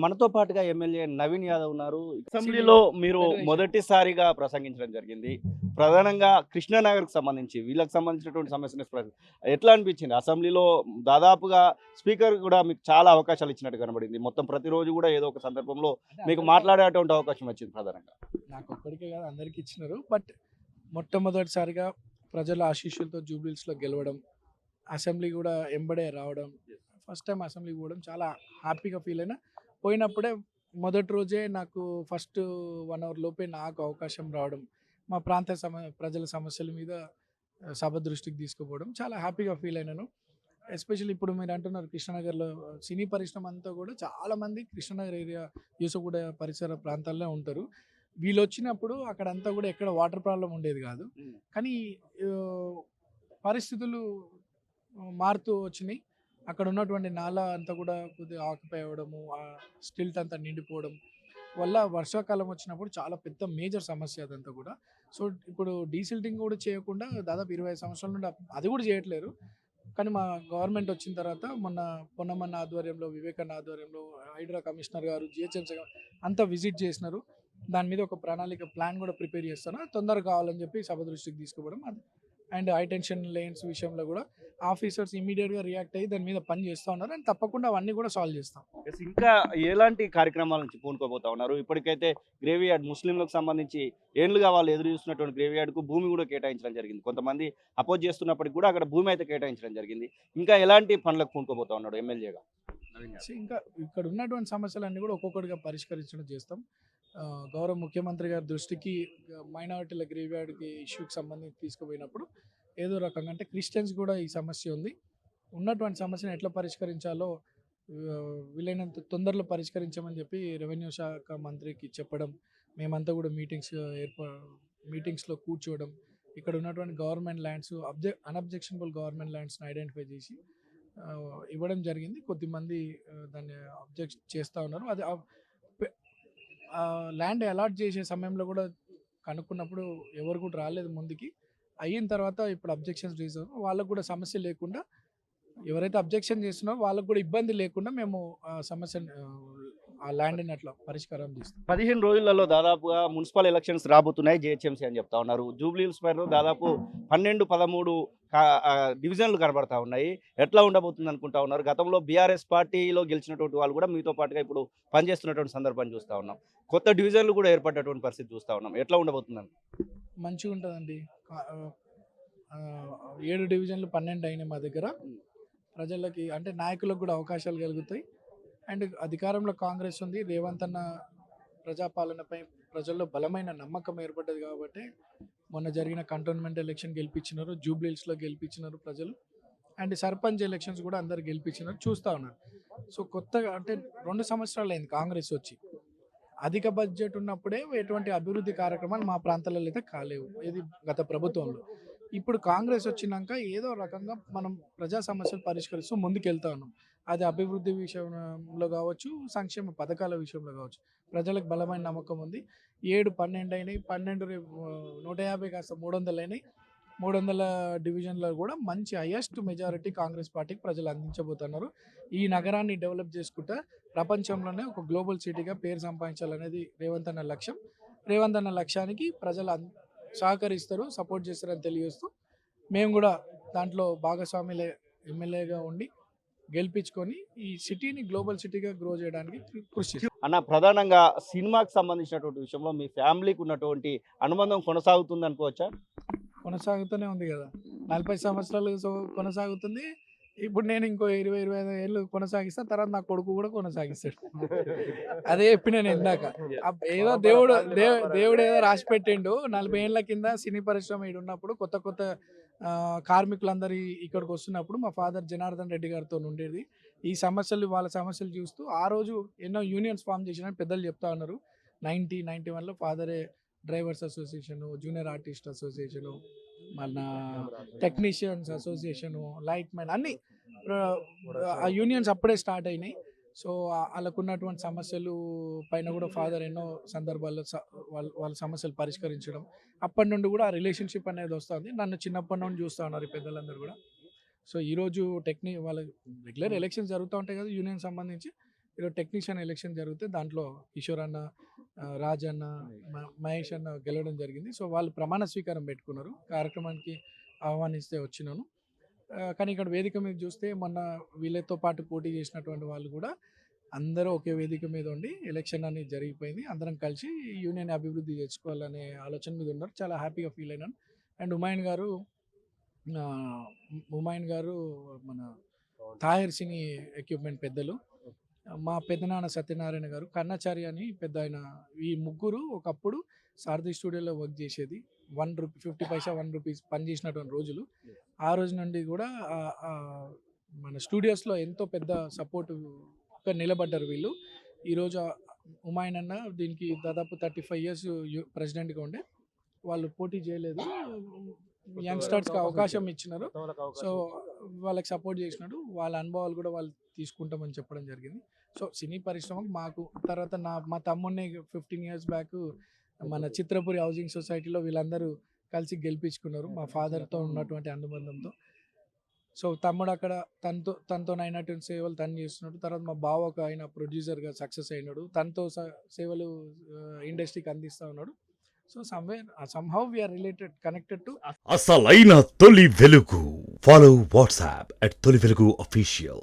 మనతో పాటుగా ఎమ్మెల్యే నవీన్ యాదవ్ ఉన్నారు. అసెంబ్లీలో మీరు మొదటిసారిగా ప్రసంగించడం జరిగింది. ప్రధానంగా కృష్ణానగర్‌కి సంబంధించి వీళ్ళకి సంబంధించినటువంటి సమస్యని ఎట్లా అనిపించింది? అసెంబ్లీలో దాదాపుగా స్పీకర్ కూడా మీకు చాలా అవకాశాలు ఇచ్చినట్టు కనబడింది. మొత్తం ప్రతిరోజు కూడా ఏదో ఒక సందర్భంలో మీకు మాట్లాడేటువంటి అవకాశం వచ్చింది ప్రధానంగా. నాకొక్కడికే కాదు అందరికి ఇచ్చినారు. బట్ మొట్టమొదటిసారిగా ప్రజల ఆశీస్సులతో జూబ్లీహిల్స్‌లో గెలవడం, అసెంబ్లీ కూడా ఎంబడే రావడం, ఫస్ట్ టైం అసెంబ్లీకి పోవడం చాలా హ్యాపీగా ఫీల్ అయినా. పోయినప్పుడే మొదటి రోజే నాకు ఫస్ట్ 1 అవర్ లోపే నాకు అవకాశం రావడం, మా ప్రాంత ప్రజల సమస్యల మీద సభ దృష్టికి తీసుకుపోవడం చాలా హ్యాపీగా ఫీల్ అయినాను. ఎస్పెషల్లీ ఇప్పుడు మీరు అంటున్నారు కృష్ణానగర్‌లో సినీ పరిశ్రమ అంతా కూడా చాలామంది కృష్ణానగర్ ఏరియా, యూసుఫ్‌గూడ పరిసర ప్రాంతాల్లో ఉంటారు. వీళ్ళొచ్చినప్పుడు అక్కడంతా కూడా ఎక్కడ వాటర్ ప్రాబ్లమ్ ఉండేది కాదు. కానీ ఆహ్, పరిస్థితులు మారుతూ వచ్చినాయి. అక్కడ ఉన్నటువంటి నాలా అంతా కూడా కొద్దిగా ఆక్యుపై అవ్వడము, స్టిల్ట్ అంతా నిండిపోవడం వల్ల వర్షాకాలం వచ్చినప్పుడు చాలా పెద్ద మేజర్ సమస్య అదంతా కూడా. సో, ఇప్పుడు డీసిల్టింగ్ కూడా చేయకుండా దాదాపు 25 సంవత్సరాల నుండి అది కూడా చేయట్లేరు. కానీ మా గవర్నమెంట్ వచ్చిన తర్వాత మొన్న పొన్నమన్న ఆధ్వర్యంలో, వివేకన్న ఆధ్వర్యంలో, హైడ్రా కమిషనర్ గారు, జిహెచ్ఎంసీ అంతా విజిట్ చేసినారు. దాని మీద ఒక ప్రణాళిక ప్లాన్ కూడా ప్రిపేర్ చేస్తాను. తొందరగా కావాలని చెప్పి సభ దృష్టికి తీసుకుపోవడం. అండ్ హై టెన్షన్ లైన్స్ విషయంలో కూడా ఆఫీసర్స్ ఇమ్మీడియట్‌గా రియాక్ట్ అయ్యి దాని మీద పని చేస్తా ఉన్నారు. అండ్ తప్పకుండా అవన్నీ కూడా సాల్వ్ చేస్తాం. ఇంకా ఎలాంటి కార్యక్రమాల నుంచి పూనుకోబోతా ఉన్నారు? ఇప్పటికైతే గ్రేవ్ యార్డ్ ముస్లింలకు సంబంధించి ఏండ్లుగా వాళ్ళు ఎదురు చూస్తున్నటువంటి గ్రేవ్ యార్డ్‌కు భూమి కూడా కేటాయించడం జరిగింది. కొంతమంది అపోజ్ చేస్తున్నప్పటికి కూడా అక్కడ భూమి అయితే కేటాయించడం జరిగింది. ఇంకా ఎలాంటి పనులకు పూనుకోబోతా ఉన్నాడు ఎమ్మెల్యేగా? నవీన్ యాదవ్. ఇంకా ఇక్కడ ఉన్నటువంటి సమస్యలన్నీ కూడా ఒక్కొక్కటిగా పరిష్కరించడం చేస్తాం. గౌరవ ముఖ్యమంత్రి గారి దృష్టికి మైనారిటీల గ్రేవ్యార్డ్‌కి ఇష్యూకి సంబంధించి తీసుకుపోయినప్పుడు ఏదో రకంగా అంటే క్రిస్టియన్స్ కూడా ఈ సమస్య ఉంది. ఉన్నటువంటి సమస్యను ఎట్లా పరిష్కరించాలో వీలైనంత తొందరలో పరిష్కరించమని చెప్పి రెవెన్యూ శాఖ మంత్రికి చెప్పడం, మేమంతా కూడా మీటింగ్స్‌లో కూర్చోవడం, ఇక్కడ ఉన్నటువంటి గవర్నమెంట్ ల్యాండ్స్ అన్‌అబ్జెక్షనబుల్ గవర్నమెంట్ ల్యాండ్స్‌ని ఐడెంటిఫై చేసి ఇవ్వడం జరిగింది. కొద్దిమంది దాన్ని అబ్జెక్ట్ చేస్తా ఉన్నారు. అది ల్యాండ్ అలాట్ చేసే సమయంలో కూడా కనుక్కున్నప్పుడు ఎవరు కూడా రాలేదు ముందుకి. అయిన తర్వాత ఇప్పుడు అబ్జెక్షన్స్ రేజ్ వాళ్ళకు కూడా సమస్య లేకుండా, ఎవరైతే అబ్జెక్షన్ చేస్తున్నారో వాళ్ళకు కూడా ఇబ్బంది లేకుండా మేము ఆ సమస్యని ఆ ల్యాండ్‌ని అట్లా పరిష్కారం చేస్తాం. 15 రోజులలో దాదాపుగా మున్సిపల్ ఎలక్షన్స్ రాబోతున్నాయి జీహెచ్ఎంసీ అని చెప్తా ఉన్నారు. జూబ్లీహిల్స్ పైన దాదాపు 12, 13 డివిజన్లు కనబడతా ఉన్నాయి. ఎట్లా ఉండబోతుంది అనుకుంటా ఉన్నారు? గతంలో బీఆర్ఎస్ పార్టీలో గెలిచినటువంటి వాళ్ళు కూడా మీతో పాటుగా ఇప్పుడు పనిచేస్తున్నటువంటి సందర్భాన్ని చూస్తా ఉన్నాం. కొత్త డివిజన్లు కూడా ఏర్పడ్డటువంటి పరిస్థితి చూస్తా ఉన్నాం. ఎట్లా ఉండబోతుందని? మంచిగుంటదండి. 7 డివిజన్లు 12 అయినాయి మా దగ్గర. ప్రజలకి అంటే నాయకులకు కూడా అవకాశాలు కలుగుతాయి. అండ్ అధికారంలో కాంగ్రెస్ ఉంది. రేవంత్ అన్న ప్రజాపాలనపై ప్రజల్లో బలమైన నమ్మకం ఏర్పడ్డది కాబట్టి మొన్న జరిగిన కంటోన్మెంట్ ఎలక్షన్ గెలిపించినారు. జూబ్లీహిల్స్‌లో గెలిపించినారు ప్రజలు. అండ్ సర్పంచ్ ఎలక్షన్స్ కూడా అందరు గెలిపించినారు. చూస్తా ఉన్నారు. సో, కొత్తగా అంటే 2 సంవత్సరాలైంది కాంగ్రెస్ వచ్చి. అధిక బడ్జెట్ ఉన్నప్పుడే ఎటువంటి అభివృద్ధి కార్యక్రమాలు మా ప్రాంతాలలో అయితే కాలేవు. ఇది గత ప్రభుత్వంలో. ఇప్పుడు కాంగ్రెస్ వచ్చినాక ఏదో రకంగా మనం ప్రజా సమస్యలు పరిష్కరిస్తూ ముందుకెళ్తా ఉన్నాం. అది అభివృద్ధి విషయంలో కావచ్చు, సంక్షేమ పథకాల విషయంలో కావచ్చు. ప్రజలకు బలమైన నమ్మకం ఉంది. 7, 12 అయినాయి. 12 రేపు 150 కాస్త 300 అయినాయి. 300 డివిజన్‌లో కూడా మంచి హైయెస్ట్ మెజారిటీ కాంగ్రెస్ పార్టీకి ప్రజలు అందించబోతున్నారు. ఈ నగరాన్ని డెవలప్ చేసుకుంటా ప్రపంచంలోనే ఒక గ్లోబల్ సిటీగా పేరు సంపాదించాలనేది రేవంత్ అన్న లక్ష్యం. రేవంత్ అన్న లక్ష్యానికి ప్రజలు సహకరిస్తారు, సపోర్ట్ చేస్తారని తెలియజేస్తూ మేము కూడా దాంట్లో భాగస్వాములే ఎమ్మెల్యేగా ఉండి గెలిపించుకొని ఈ సిటీని గ్లోబల్ సిటీగా గ్రో చేయడానికి కృషి చేస్తాం. అన్న ప్రధానంగా సినిమాకి సంబంధించినటువంటి విషయంలో మీ ఫ్యామిలీకి ఉన్నటువంటి అనుబంధం కొనసాగుతుంది అనుకోవచ్చా? కొనసాగుతూనే ఉంది కదా. 40 సంవత్సరాలు కొనసాగుతుంది. ఇప్పుడు నేను ఇంకో 20, 25 ఏళ్ళు కొనసాగిస్తా. తర్వాత నా కొడుకు కూడా కొనసాగిస్తాడు. అదే చెప్పిన నేను ఇందాక. ఏదో దేవుడు ఏదో రాసి పెట్టిండు. 40 ఏళ్ల కింద సినీ పరిశ్రమ ఈడున్నప్పుడు కొత్త కొత్త కార్మికులందరూ ఇక్కడికి వస్తున్నప్పుడు మా ఫాదర్ జనార్దన్ రెడ్డి గారితో ఉండేది. ఈ సమస్యలు వాళ్ళ సమస్యలు చూస్తూ ఆ రోజు ఎన్నో యూనియన్స్ ఫామ్ చేసినని పెద్దలు చెప్తా ఉన్నారు. 91లో ఫాదరే drivers association, junior artist association, మన టెక్నీషియన్స్ అసోసియేషను, లైట్ మ్యాన్ అన్నీ ఆ యూనియన్స్ అప్పుడే స్టార్ట్ అయినాయి. సో, ఆళ్ళకున్నటువంటి సమస్యలు పైన కూడా ఫాదర్ ఎన్నో సందర్భాల్లో వాళ్ళ సమస్యలు పరిష్కరించడం. అప్పటి నుండి కూడా ఆ రిలేషన్‌షిప్ అనేది వస్తుంది. నన్ను చిన్నప్పటి నుండి చూస్తా ఉన్నారు ఈ పెద్దలందరూ కూడా. సో, ఈరోజు వాళ్ళ రెగ్యులర్ ఎలక్షన్స్ జరుగుతూ ఉంటాయి కదా యూనియన్ సంబంధించి. ఈరోజు టెక్నీషియన్ ఎలక్షన్ జరిగితే దాంట్లో కిషోర్ అన్న, రాజ్ అన్న, మహేష్ అన్న గెలవడం జరిగింది. సో వాళ్ళు ప్రమాణ స్వీకారం పెట్టుకున్నారు. కార్యక్రమానికి ఆహ్వానిస్తే వచ్చినాను. కానీ ఇక్కడ వేదిక మీద చూస్తే మొన్న వీళ్ళతో పాటు పోటీ చేసినటువంటి వాళ్ళు కూడా అందరూ ఒకే వేదిక మీద ఉండి ఎలక్షన్ అనేది జరిగిపోయింది. అందరం కలిసి యూనియన్ అభివృద్ధి చేసుకోవాలనే ఆలోచన మీద ఉన్నారు. చాలా హ్యాపీగా ఫీల్ అయినాను. అండ్ హుమాయూన్ గారు మన తాహిర్ సినీ ఎక్విప్మెంట్ పెద్దలు, మా పెద్దనాన్న సత్యనారాయణ గారు, కన్నాచారి అని పెద్ద ఆయన. ఈ ముగ్గురు ఒకప్పుడు సారథి స్టూడియోలో వర్క్ చేసేది. ₹1 50 పైసా ₹1 పని చేసినటువంటి రోజులు. ఆ రోజు నుండి కూడా మన స్టూడియోస్లో ఎంతో పెద్ద సపోర్టుగా నిలబడ్డారు వీళ్ళు. ఈరోజు హుమాయూన్ అన్న దీనికి దాదాపు 35 ఇయర్స్ ప్రెసిడెంట్గా ఉండే. వాళ్ళు పోటీ చేయలేదు, యంగ్స్టర్స్కి అవకాశం ఇచ్చినారు. సో వాళ్ళకి సపోర్ట్ చేసినాడు. వాళ్ళ అనుభవాలు కూడా వాళ్ళు తీసుకుంటామని చెప్పడం జరిగింది. సో సినీ పరిశ్రమకు మాకు తర్వాత మా తమ్ముడిని 15 ఇయర్స్ బ్యాక్ మన చిత్రపురి హౌసింగ్ సొసైటీలో వీళ్ళందరూ కలిసి గెలిపించుకున్నారు మా ఫాదర్తో ఉన్నటువంటి అనుబంధంతో. సో తమ్ముడు అక్కడ తనతో అయినటువంటి సేవలు తను చేస్తున్నాడు. తర్వాత మా బావ ఒక ఆయన ప్రొడ్యూసర్గా సక్సెస్ అయినాడు. తనతో సేవలు ఇండస్ట్రీకి అందిస్తూ ఉన్నాడు. So somehow we are connected to అసలైన తొలి వెలుగు. ఫాలో వాట్సాప్ @తొలి వెలుగు official.